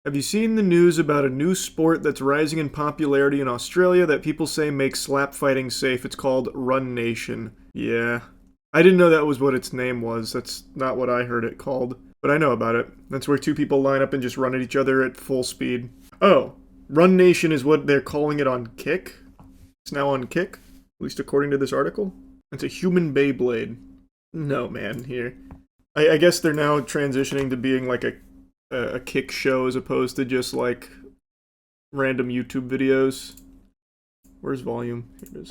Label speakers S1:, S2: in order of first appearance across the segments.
S1: Have you seen the news about a new sport that's rising in popularity in Australia that people say makes slap fighting safe? It's called Run Nation. Yeah. I didn't know that was what its name was. That's not what I heard it called. But I know about it. That's where two people line up and just run at each other at full speed. Oh, Run Nation is what they're calling it on Kick? It's now on Kick? At least according to this article? It's a human Beyblade. No, man, here. I guess they're now transitioning to being like a Kick show as opposed to just like random YouTube videos. Where's volume? Here it is.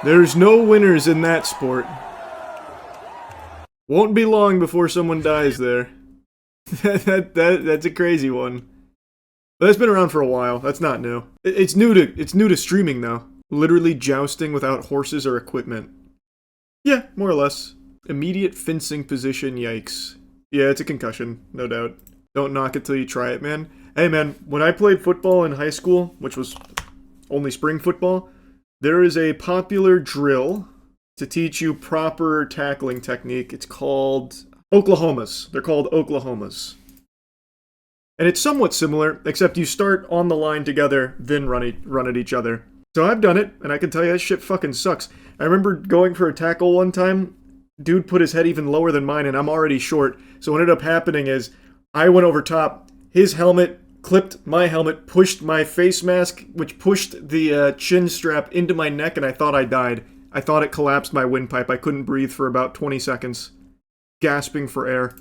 S1: There's no winners in that sport. Won't be long before someone dies there. That's a crazy one. But that's been around for a while. That's not new. It's new to streaming though. Literally jousting without horses or equipment. Yeah, more or less. Immediate fencing position, yikes. Yeah, it's a concussion, no doubt. Don't knock it till you try it, man. Hey man, when I played football in high school, which was only spring football, there is a popular drill to teach you proper tackling technique. It's called Oklahomas. They're called Oklahomas. And it's somewhat similar, except you start on the line together, then run at each other. So I've done it, and I can tell you that shit fucking sucks. I remember going for a tackle one time, dude put his head even lower than mine, and I'm already short. So what ended up happening is, I went over top, his helmet clipped my helmet, pushed my face mask, which pushed the chin strap into my neck, and I thought I died. I thought it collapsed my windpipe. I couldn't breathe for about 20 seconds. Gasping for air.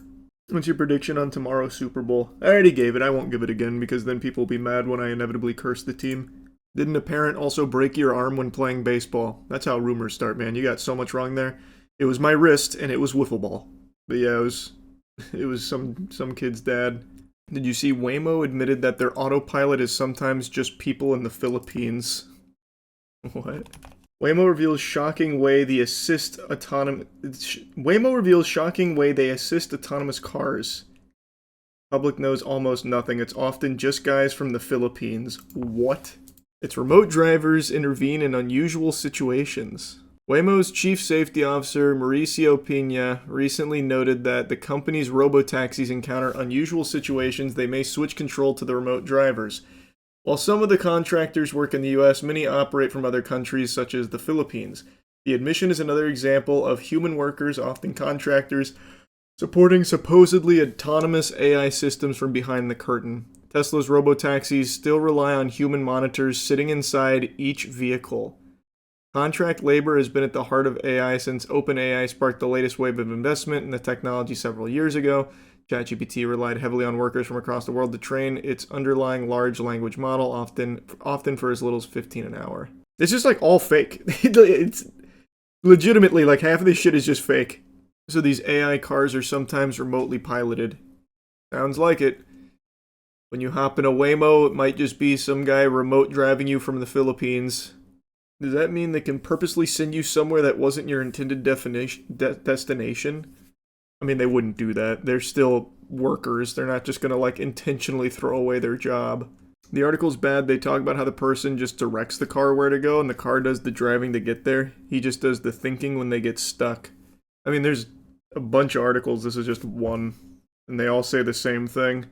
S1: What's your prediction on tomorrow's Super Bowl? I already gave it. I won't give it again because then people will be mad when I inevitably curse the team. Didn't a parent also break your arm when playing baseball? That's how rumors start, man. You got so much wrong there. It was my wrist, and it was wiffle ball. But yeah, it was some kid's dad. Did you see Waymo admitted that their autopilot is sometimes just people in the Philippines? What? Waymo reveals shocking way they assist autonomous cars. Public knows almost nothing. It's often just guys from the Philippines. What? It's remote drivers intervene in unusual situations. Waymo's chief safety officer, Mauricio Pina, recently noted that the company's robotaxis encounter unusual situations. They may switch control to the remote drivers. While some of the contractors work in the US, many operate from other countries, such as the Philippines. The admission is another example of human workers, often contractors, supporting supposedly autonomous AI systems from behind the curtain. Tesla's robotaxis still rely on human monitors sitting inside each vehicle. Contract labor has been at the heart of AI since OpenAI sparked the latest wave of investment in the technology several years ago. ChatGPT relied heavily on workers from across the world to train its underlying large language model, often for as little as 15 an hour. It's just like all fake. It's legitimately like half of this shit is just fake. So these AI cars are sometimes remotely piloted. Sounds like it. When you hop in a Waymo, it might just be some guy remote driving you from the Philippines. Does that mean they can purposely send you somewhere that wasn't your intended destination? I mean, they wouldn't do that. They're still workers. They're not just gonna, like, intentionally throw away their job. The article's bad. They talk about how the person just directs the car where to go, and the car does the driving to get there. He just does the thinking when they get stuck. I mean, there's a bunch of articles. This is just one. And they all say the same thing.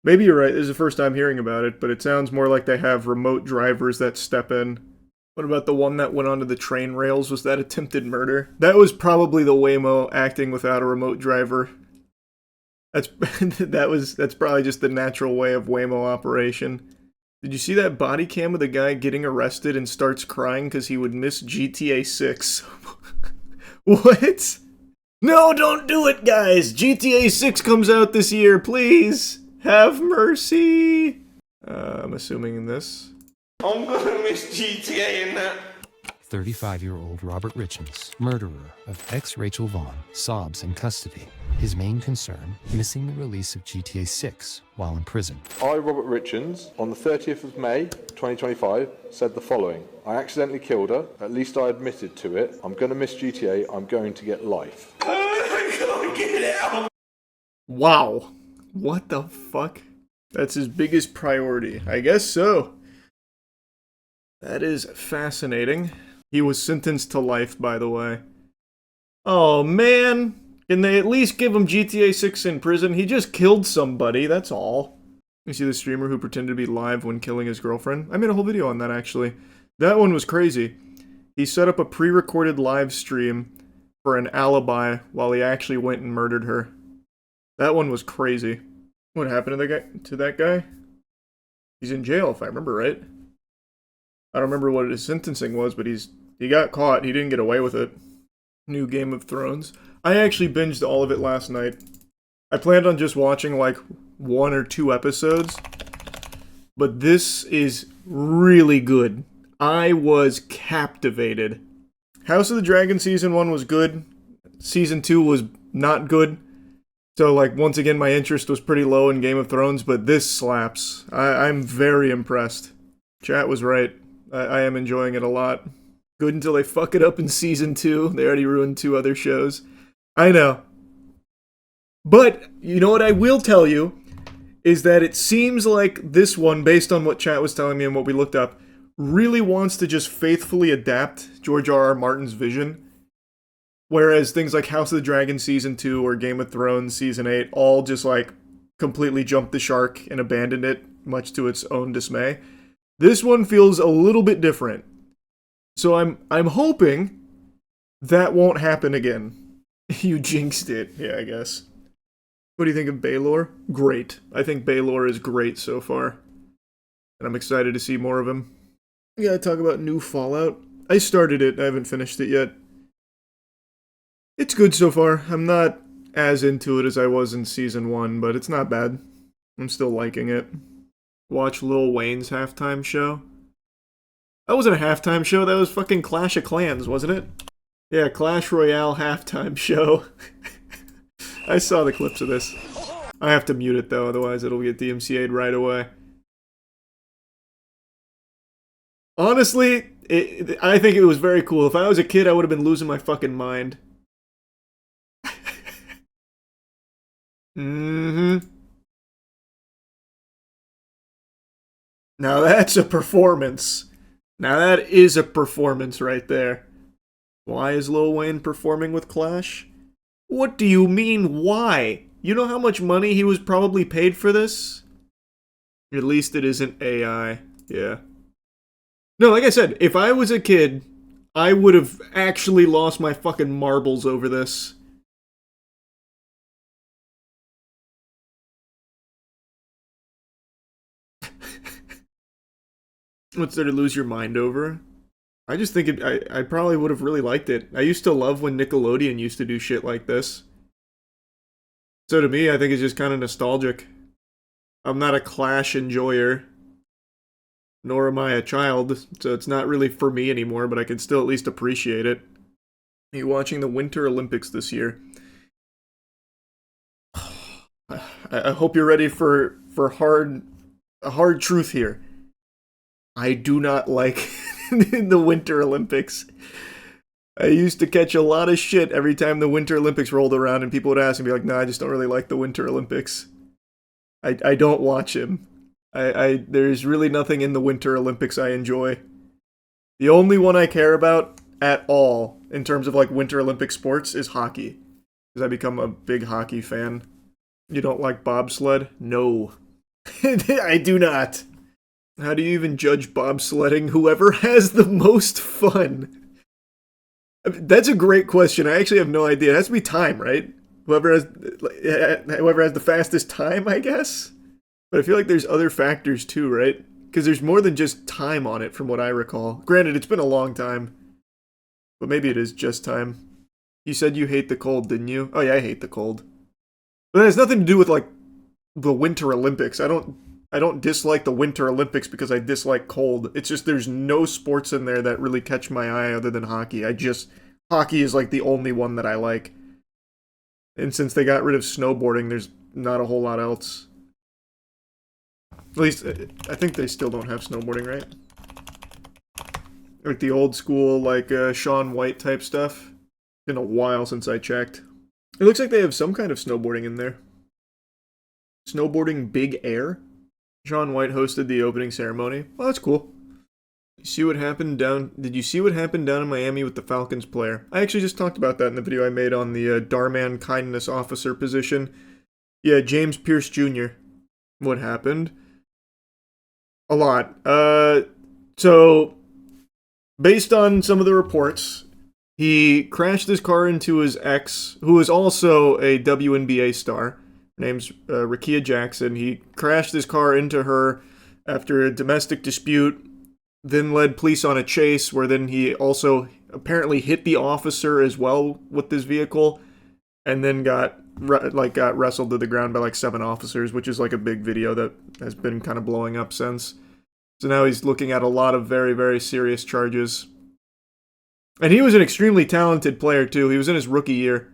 S1: Maybe you're right. This is the first time hearing about it, but it sounds more like they have remote drivers that step in. What about the one that went onto the train rails? Was that attempted murder? That was probably the Waymo acting without a remote driver. That's probably just the natural way of Waymo operation. Did you see that body cam of the guy getting arrested and starts crying because he would miss GTA 6? What? No, don't do it, guys! GTA 6 comes out this year, please! Have mercy! I'm assuming this.
S2: I'm gonna miss GTA in that.
S3: 35-year-old Robert Richens, murderer of ex-Rachel Vaughn, sobs in custody. His main concern, missing the release of GTA 6 while in prison.
S4: I, Robert Richens, on the 30th of May, 2025, said the following. I accidentally killed her. At least I admitted to it. I'm gonna miss GTA. I'm going to get life.
S2: I can't get out.
S1: Wow. What the fuck? That's his biggest priority. I guess so. That is fascinating. He was sentenced to life, by the way. Oh, man. Can they at least give him GTA 6 in prison? He just killed somebody, that's all. You see the streamer who pretended to be live when killing his girlfriend? I made a whole video on that, actually. That one was crazy. He set up a pre-recorded live stream for an alibi while he actually went and murdered her. That one was crazy. What happened to that guy? He's in jail, if I remember right. I don't remember what his sentencing was, but he got caught. He didn't get away with it. New Game of Thrones. I actually binged all of it last night. I planned on just watching like 1 or 2 episodes, but this is really good. I was captivated. House of the Dragon Season 1 was good. Season 2 was not good. So, like, once again, my interest was pretty low in Game of Thrones, but this slaps. I'm very impressed. Chat was right. I am enjoying it a lot. Good until they fuck it up in Season 2. They already ruined 2 other shows. I know. But, you know what I will tell you, is that it seems like this one, based on what chat was telling me and what we looked up, really wants to just faithfully adapt George R.R. Martin's vision. Whereas things like House of the Dragon Season 2 or Game of Thrones Season 8 all just, like, completely jumped the shark and abandoned it, much to its own dismay. This one feels a little bit different. So I'm hoping that won't happen again. You jinxed it. Yeah, I guess. What do you think of Baylor? Great. I think Baylor is great so far. And I'm excited to see more of him. We gotta talk about new Fallout. I started it. I haven't finished it yet. It's good so far. I'm not as into it as I was in Season 1, but it's not bad. I'm still liking it. Watch Lil Wayne's halftime show. That wasn't a halftime show, that was fucking Clash of Clans, wasn't it? Yeah, Clash Royale halftime show. I saw the clips of this. I have to mute it though, otherwise it'll get DMCA'd right away. Honestly, I think it was very cool. If I was a kid, I would have been losing my fucking mind. Now that's a performance. Now that is a performance right there. Why is Lil Wayne performing with Clash? What do you mean, why? You know how much money he was probably paid for this? At least it isn't AI. Yeah. No, like I said, if I was a kid, I would have actually lost my fucking marbles over this. What's there to lose your mind over? I just think I probably would have really liked it. I used to love when Nickelodeon used to do shit like this. So to me, I think it's just kind of nostalgic. I'm not a Clash enjoyer. Nor am I a child, so it's not really for me anymore, but I can still at least appreciate it. Are you watching the Winter Olympics this year? I hope you're ready for a hard truth here. I do not like the Winter Olympics. I used to catch a lot of shit every time the Winter Olympics rolled around and people would ask me, be like, nah, I just don't really like the Winter Olympics. I don't watch him. There's really nothing in the Winter Olympics I enjoy. The only one I care about at all, in terms of like Winter Olympic sports, is hockey. Because I become a big hockey fan. You don't like bobsled? No. I do not. How do you even judge bobsledding? Whoever has the most fun. That's a great question. I actually have no idea. It has to be time, right? Whoever has the fastest time, I guess? But I feel like there's other factors too, right? Because there's more than just time on it, from what I recall. Granted, it's been a long time. But maybe it is just time. You said you hate the cold, didn't you? Oh yeah, I hate the cold. But it has nothing to do with, like, the Winter Olympics. I don't dislike the Winter Olympics because I dislike cold. It's just there's no sports in there that really catch my eye other than hockey. Hockey is, like, the only one that I like. And since they got rid of snowboarding, there's not a whole lot else. At least, I think they still don't have snowboarding, right? Like the old school, like, Shaun White type stuff. Been a while since I checked. It looks like they have some kind of snowboarding in there. Snowboarding Big Air? Shaun White hosted the opening ceremony. Well, that's cool. See what happened down? Did you see what happened down in Miami with the Falcons player? I actually just talked about that in the video I made on the Darman Kindness Officer position. Yeah, James Pierce Jr. What happened? A lot. So, based on some of the reports, he crashed his car into his ex, who is also a WNBA star. Her name's Rakia Jackson. He crashed his car into her after a domestic dispute, then led police on a chase where then he also apparently hit the officer as well with this vehicle, and then got wrestled to the ground by like 7 officers, which is like a big video that has been kind of blowing up since. So now he's looking at a lot of very, very serious charges. And he was an extremely talented player too. He was in his rookie year.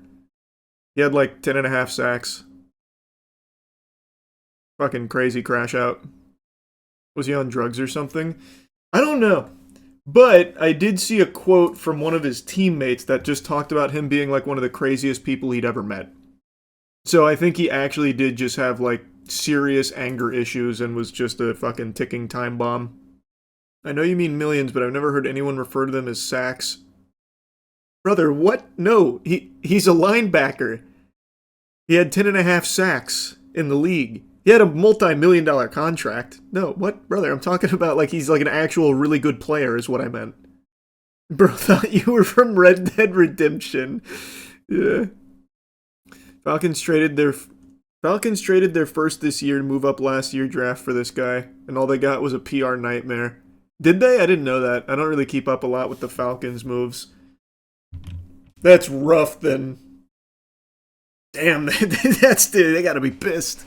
S1: He had like 10.5 sacks. Fucking crazy crash out. Was he on drugs or something? I don't know. But I did see a quote from one of his teammates that just talked about him being like one of the craziest people he'd ever met. So I think he actually did just have like serious anger issues and was just a fucking ticking time bomb. I know you mean millions, but I've never heard anyone refer to them as sacks. Brother, what? No, he's a linebacker. He had 10.5 sacks in the league. He had a multi-million-dollar contract. No, what? Brother, I'm talking about like he's like an actual really good player is what I meant. Bro, thought you were from Red Dead Redemption. Yeah. Falcons traded their first this year to move up last year's draft for this guy, and all they got was a PR nightmare. Did they? I didn't know that. I don't really keep up a lot with the Falcons moves. That's rough then. Damn, they gotta be pissed.